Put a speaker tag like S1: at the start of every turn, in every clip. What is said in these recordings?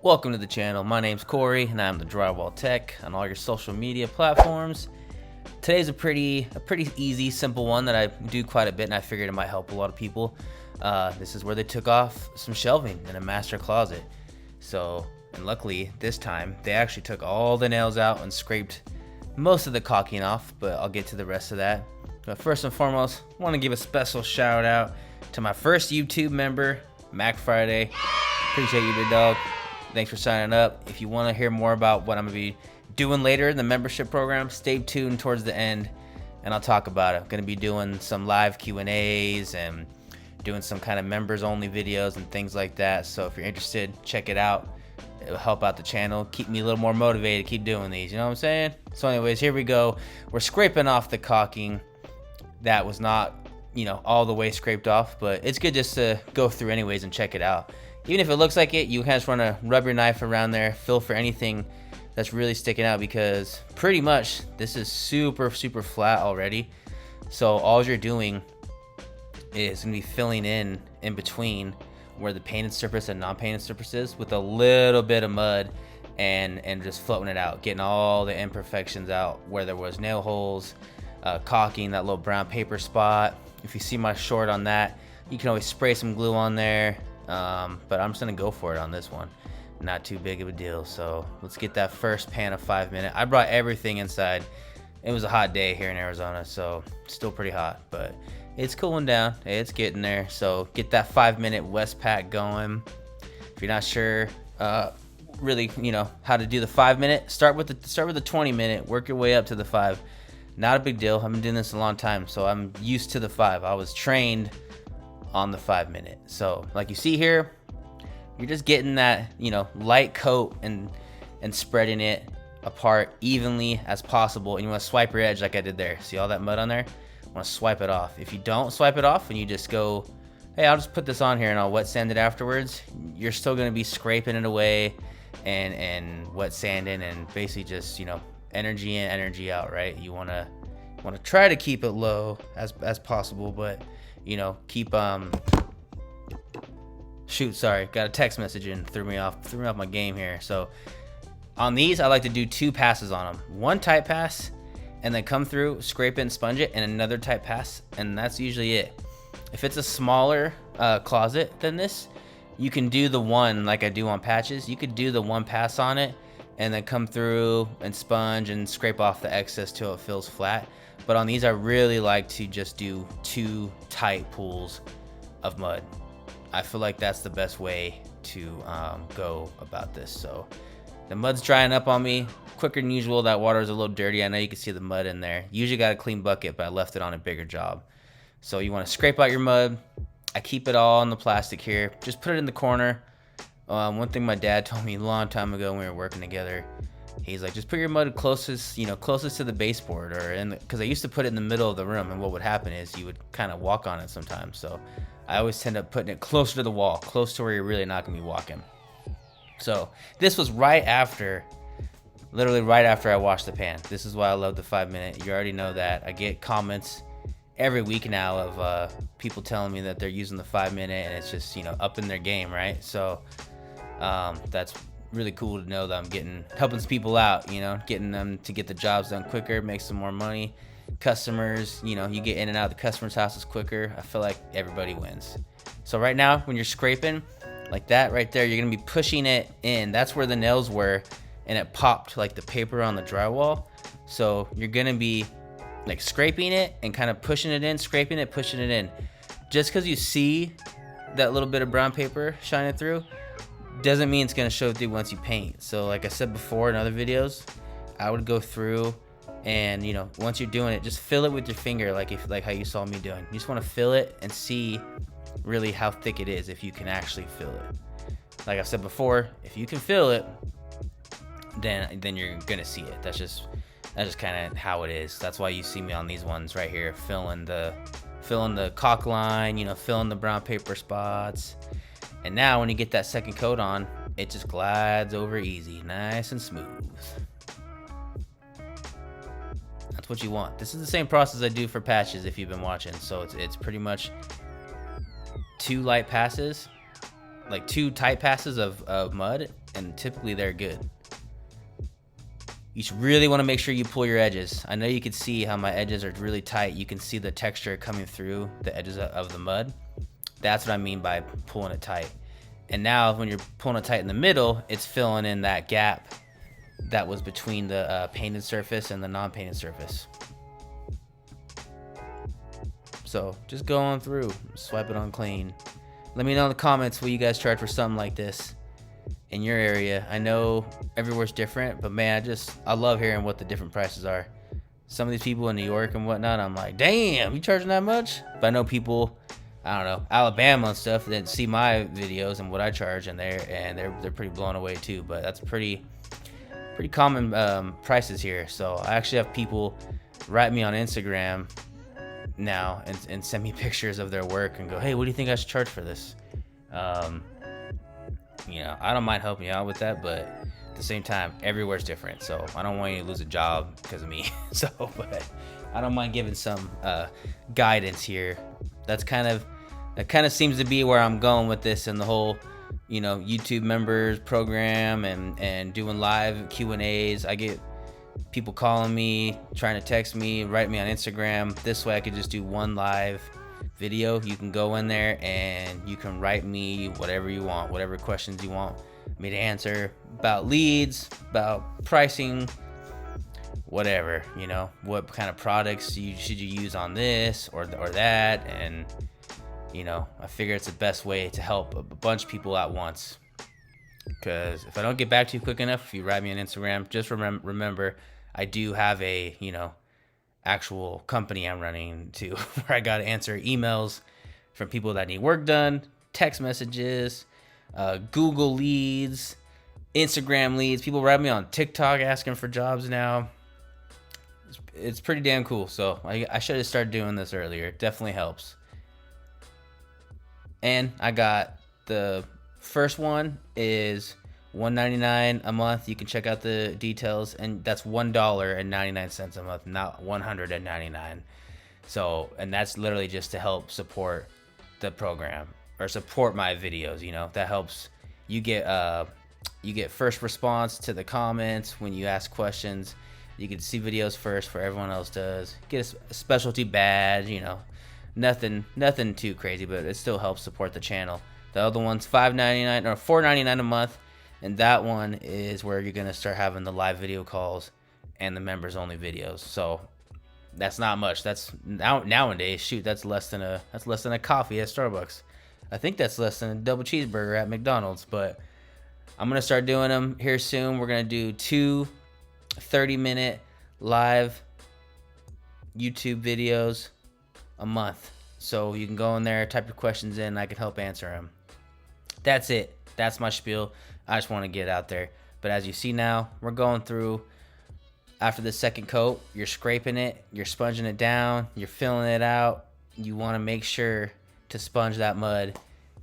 S1: Welcome to the channel. My name's Corey and I'm the Drywall Tech on all your social media platforms. Today's a pretty easy, simple one that I do quite a bit and I figured it might help a lot of people. This is where they took off some shelving in a master closet. And luckily this time they actually took all the nails out and scraped most of the caulking off, but I'll get to the rest of that. But first and foremost, I want to give a special shout out to my first YouTube member, Mac Friday. Appreciate you, big dog. Thanks for signing up. If you want to hear more about what I'm going to be doing later in the membership program, stay tuned towards the end and I'll talk about it. I'm going to be doing some live Q&As and doing some kind of members only videos and things like that. So if you're interested, check it out. It'll help out the channel, keep me a little more motivated to keep doing these, you know what I'm saying? So anyways, here we go. We're scraping off the caulking. That was not, all the way scraped off, but it's good just to go through anyways and check it out. Even if it looks like it, you kind of just want to rub your knife around there, feel for anything that's really sticking out, because pretty much this is super flat already. So all you're doing is going to be filling in between where the painted surface and non-painted surface is with a little bit of mud and just floating it out, getting all the imperfections out where there was nail holes, caulking, that little brown paper spot. If you see my short on that, you can always spray some glue on there. But I'm just gonna go for it on this one. Not too big of a deal. So let's get that first pan of 5 minute. I brought everything inside. It was a hot day here in Arizona, so still pretty hot, but it's cooling down. It's getting there. So get that 5 minute West Pack going. If you're not sure, really, how to do the 5 minute, start with the 20 minute, work your way up to the 5. Not a big deal. I've been doing this a long time, so I'm used to the 5. I was trained on the 5 minute. So like you see here, you're just getting that light coat and spreading it apart evenly as possible, and you want to swipe your edge like I did there. See all that mud on there? Want to swipe it off. If you don't swipe it off and you just go, hey, I'll just put this on here and I'll wet sand it afterwards, you're still going to be scraping it away and wet sanding and basically just energy in, energy out, right? You want to try to keep it low as possible, but keep sorry, got a text message and threw me off my game here. So on these, I like to do 2 passes on them. One tight pass and then come through, scrape it and sponge it, and another tight pass, and that's usually it. If it's a smaller closet than this, you can do the one like I do on patches. You could do the 1 pass on it and then come through and sponge and scrape off the excess till it feels flat. But on these, I really like to just do 2 tight pools of mud. I feel like that's the best way to go about this. So the mud's drying up on me quicker than usual. That water is a little dirty. I know you can see the mud in there. Usually got a clean bucket, but I left it on a bigger job. So you want to scrape out your mud. I keep it all in the plastic here. Just put it in the corner. One thing my dad told me a long time ago when we were working together, he's like, just put your mud closest to the baseboard, because I used to put it in the middle of the room, and what would happen is you would kind of walk on it sometimes. So I always end up putting it closer to the wall, close to where you're really not gonna be walking. So this was literally right after I washed the pan. This is why I love the 5 minute. You already know that. I get comments every week now of people telling me that they're using the 5 minute and it's just up in their game, right? So that's really cool to know that I'm helping some people out, getting them to get the jobs done quicker, make some more money. Customers, you get in and out of the customer's houses quicker. I feel like everybody wins. So right now, when you're scraping like that right there, you're gonna be pushing it in. That's where the nails were, and it popped like the paper on the drywall. So you're gonna be like scraping it and kind of pushing it in, scraping it, pushing it in. Just because you see that little bit of brown paper shining through doesn't mean it's gonna show through once you paint. So like I said before in other videos, I would go through and once you're doing it, just fill it with your finger, like how you saw me doing. You just want to fill it and see really how thick it is, if you can actually fill it. Like I said before, if you can fill it, then you're gonna see it. That's just kind of how it is. That's why you see me on these ones right here, filling the caulk line, filling the brown paper spots. And now when you get that second coat on, it just glides over easy, nice and smooth. That's what you want. This is the same process I do for patches if you've been watching. So it's pretty much 2 light passes, like 2 tight passes of mud, and typically they're good. You really want to make sure you pull your edges. I know you can see how my edges are really tight. You can see the texture coming through the edges of the mud. That's what I mean by pulling it tight. And now when you're pulling it tight in the middle, it's filling in that gap that was between the painted surface and the non-painted surface. So just go on through, swipe it on clean. Let me know in the comments what you guys charge for something like this in your area. I know everywhere's different, but man, I love hearing what the different prices are. Some of these people in New York and whatnot, I'm like, damn, you charging that much? But I know people, I don't know, Alabama and stuff that see my videos and what I charge in there, and they're pretty blown away too. But that's pretty common prices here. So I actually have people write me on Instagram now and send me pictures of their work and go, hey, what do you think I should charge for this? You know, I don't mind helping you out with that, but at the same time, everywhere's different. So I don't want you to lose a job because of me. So, but I don't mind giving some guidance here. That kind of seems to be where I'm going with this and the whole, you know, YouTube members program and doing live Q&As. I get people calling me, trying to text me, write me on Instagram. This way I could just do one live video. You can go in there and you can write me whatever you want, whatever questions you want me to answer about leads, about pricing, whatever, you know, what kind of products should you use on this or that. And you know, I figure it's the best way to help a bunch of people at once. Because if I don't get back to you quick enough, if you write me on Instagram, just remember I do have a, you know, actual company I'm running to where I got to answer emails from people that need work done, text messages, Google leads, Instagram leads. People write me on TikTok asking for jobs now. It's pretty damn cool. So I should have started doing this earlier. It definitely helps. And I got the first one is $1.99 a month. You can check out the details, and that's $1.99 a month, not $199. So, and that's literally just to help support the program or support my videos. You know, that helps. You get first response to the comments when you ask questions. You can see videos first before everyone else does. Get a specialty badge. You know, nothing too crazy, but it still helps support the channel. The other one's $5.99 or $4.99 a month. And that one is where you're going to start having the live video calls and the members only videos. So that's not much. That's nowadays, shoot, that's less than a coffee at Starbucks. I think that's less than a double cheeseburger at McDonald's, but I'm going to start doing them here soon. We're going to do 2 30-minute live YouTube videos a month. So you can go in there, type your questions in, I can help answer them. That's it. That's my spiel. I just want to get out there. But as you see now, we're going through. After the second coat, you're scraping it, you're sponging it down, you're filling it out. You want to make sure to sponge that mud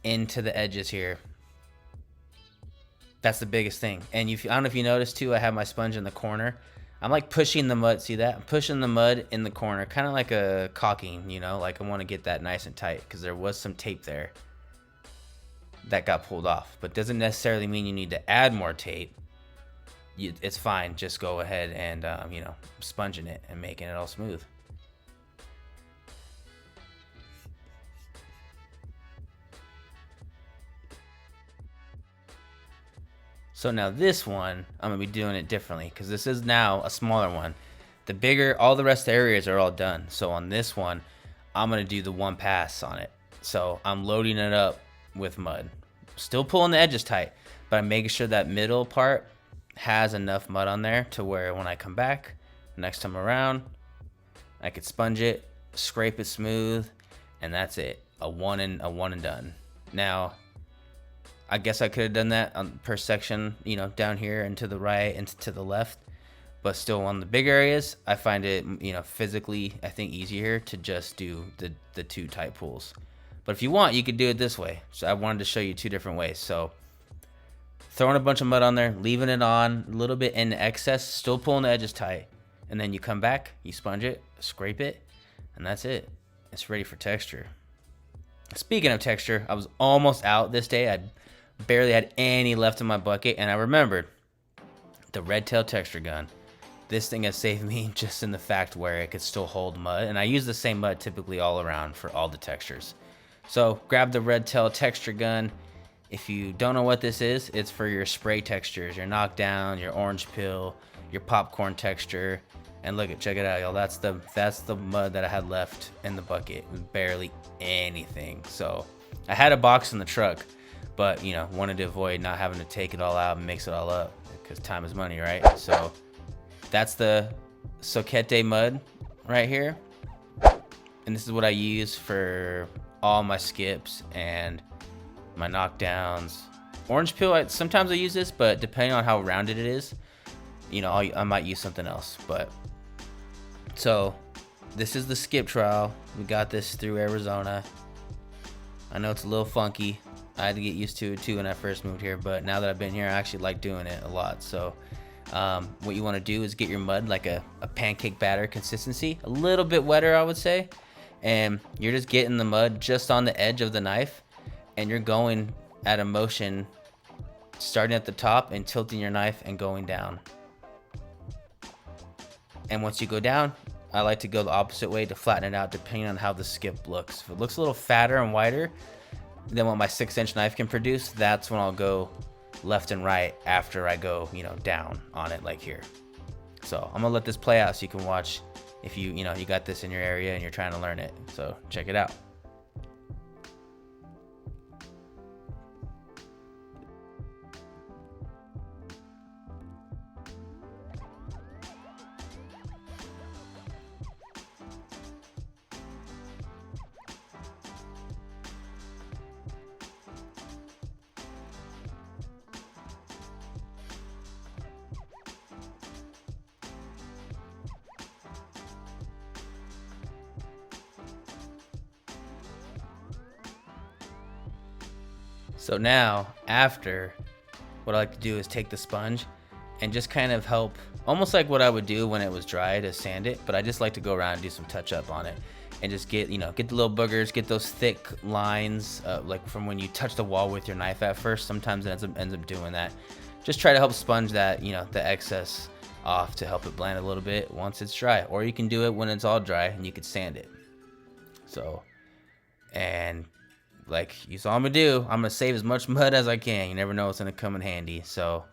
S1: into the edges here. That's the biggest thing. And I don't know if you noticed too, I have my sponge in the corner. I'm like pushing the mud. See that? I'm pushing the mud in the corner, kind of like a caulking, you know, like I want to get that nice and tight because there was some tape there that got pulled off, but doesn't necessarily mean you need to add more tape. It's fine. Just go ahead and, you know, sponging it and making it all smooth. So now this one, I'm going to be doing it differently because this is now a smaller one. The bigger, all the rest of the areas are all done. So on this one, I'm going to do the one pass on it. So I'm loading it up with mud, still pulling the edges tight, but I'm making sure that middle part has enough mud on there to where when I come back next time around, I could sponge it, scrape it smooth, and that's it. A one and done. Now, I guess I could have done that per section, you know, down here and to the right and to the left, but still on the big areas, I find it, you know, physically, I think easier to just do the 2 tight pulls. But if you want, you could do it this way. So I wanted to show you 2 different ways. So throwing a bunch of mud on there, leaving it on a little bit in excess, still pulling the edges tight. And then you come back, you sponge it, scrape it, and that's it. It's ready for texture. Speaking of texture, I was almost out this day. I Barely had any left in my bucket, and I remembered the red tail texture gun. This thing has saved me just in the fact where it could still hold mud, and I use the same mud typically all around for all the textures. So grab the red tail texture gun. If you don't know what this is, it's for your spray textures, your knockdown, your orange peel, your popcorn texture. And look, check it out, y'all. That's the mud that I had left in the bucket. Barely anything. So I had a box in the truck, but wanted to avoid not having to take it all out and mix it all up, because time is money, right? So that's the Soquete mud right here. And this is what I use for all my skips and my knockdowns. Orange peel, sometimes I use this, but depending on how rounded it is, I might use something else. But so this is the skip trial. We got this through Arizona. I know it's a little funky. I had to get used to it too when I first moved here, but now that I've been here, I actually like doing it a lot. So what you want to do is get your mud like a pancake batter consistency, a little bit wetter, I would say. And you're just getting the mud just on the edge of the knife, and you're going at a motion starting at the top and tilting your knife and going down. And once you go down, I like to go the opposite way to flatten it out, depending on how the skip looks. If it looks a little fatter and wider than what my 6-inch knife can produce, that's when I'll go left and right after I go, down on it like here. So I'm gonna let this play out so you can watch if you got this in your area and you're trying to learn it. So check it out. So now, after, what I like to do is take the sponge and just kind of help, almost like what I would do when it was dry to sand it, but I just like to go around and do some touch up on it and just get the little boogers, get those thick lines, like from when you touch the wall with your knife at first. Sometimes it ends up doing that. Just try to help sponge that, the excess off to help it blend a little bit once it's dry. Or you can do it when it's all dry and you could sand it. So, and like you saw me do, I'm gonna save as much mud as I can. You never know what's gonna come in handy. So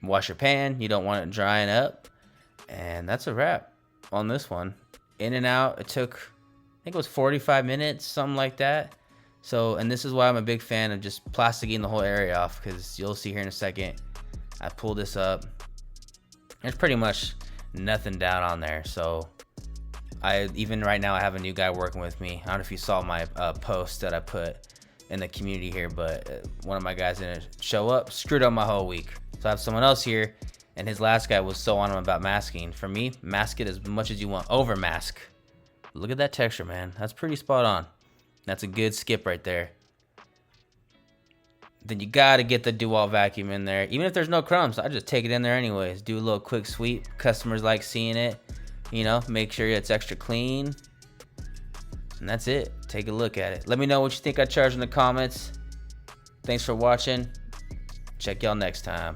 S1: wash your pan, you don't want it drying up. And that's a wrap on this one. In and out, it took, I think it was 45 minutes, something like that. So, and this is why I'm a big fan of just plasticking the whole area off, because you'll see here in a second, I pull this up, there's pretty much nothing down on there. So even right now, I have a new guy working with me. I don't know if you saw my post that I put in the community here, but one of my guys didn't show up, screwed up my whole week. So I have someone else here, and his last guy was so on him about masking. For me, mask it as much as you want, over mask. Look at that texture, man. That's pretty spot on. That's a good skip right there. Then you gotta get the Drywall vacuum in there. Even if there's no crumbs, I just take it in there anyways. Do a little quick sweep. Customers like seeing it. Make sure it's extra clean. And that's it. Take a look at it. Let me know what you think I charged in the comments. Thanks for watching. Check y'all next time.